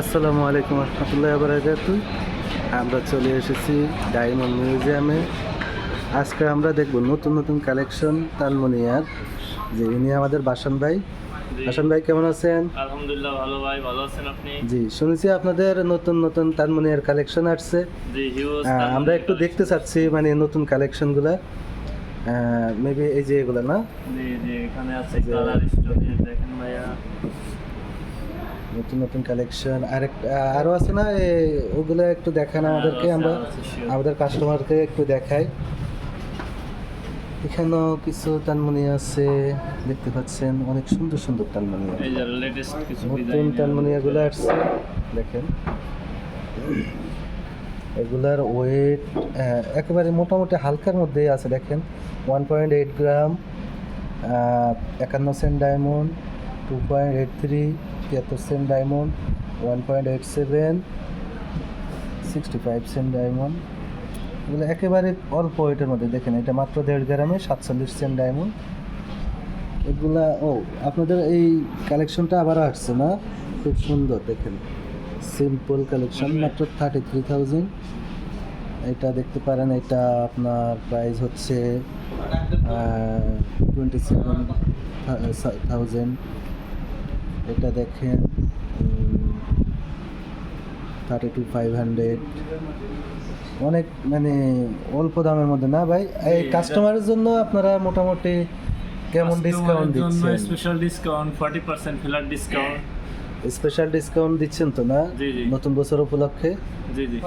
আসসালামু আলাইকুম রহমতুল্লাহ বারাকাতুহু। আমরা চলে এসেছি ডায়মন্ড মিউজিয়ামে। আজকে আমরা দেখব নতুন নতুন কালেকশন তালমনিয়ার। যে ইনি আমাদের বাসান ভাই। বাসান ভাই কেমন আছেন? আলহামদুলিল্লাহ ভালো ভাই, ভালো আছেন আপনি? জি, শুনেছি আপনাদের নতুন নতুন তালমনিয়ার কালেকশন আসছে। জি হিউজ আমরা একটু দেখতে চাচ্ছি মানে নতুন কালেকশনগুলো। মেবি এই যে এগুলো না, জি জি এখানে আছে কালার স্টোরি দেখেন ভাইয়া, নতুন নতুন কালেকশন আরো আছে না, ওগুলো একটু দেখান আমাদেরকে, আমরা আমাদের কাস্টমারকে একটু দেখাই। এখানেও কিছু তানমনি আছে, দেখতে পাচ্ছেন অনেক সুন্দর সুন্দর তানমনি। এই যে লেটেস্ট কিছু নতুন ডিজাইন তানমনিয়াগুলো আসছে, দেখেন এগুলার ওয়েট একেবারে মোটামুটি হালকার মধ্যে আছে। দেখেন 1.8 gram, 51 cent diamond, 2.83 73 cent diamond, 1.87 65 cent diamond. এগুলো একেবারে অল্প ওয়েটের মধ্যে। দেখেন এটা মাত্র 1.5 গ্রামে 47 সেন্ট ডায়মন্ড। এগুলা আপনাদের এই কালেকশনটা আবার আসছে না, খুব সুন্দর। দেখেন সিম্পল কালেকশন, মাত্র 33,000। এটা দেখতে পারেন, এটা আপনার প্রাইস হচ্ছে 27,000। এটা দেখেন 32,500। অনেক মানে অল্প দামের মধ্যে না ভাই। এই কাস্টমারের জন্য আপনারা মোটামুটি কেমন ডিসকাউন্ট দিচ্ছেন? Special discount 40% flat discount. Special discount দিচ্ছেন তো না, জি জি নতুন বছর উপলক্ষে? জি জি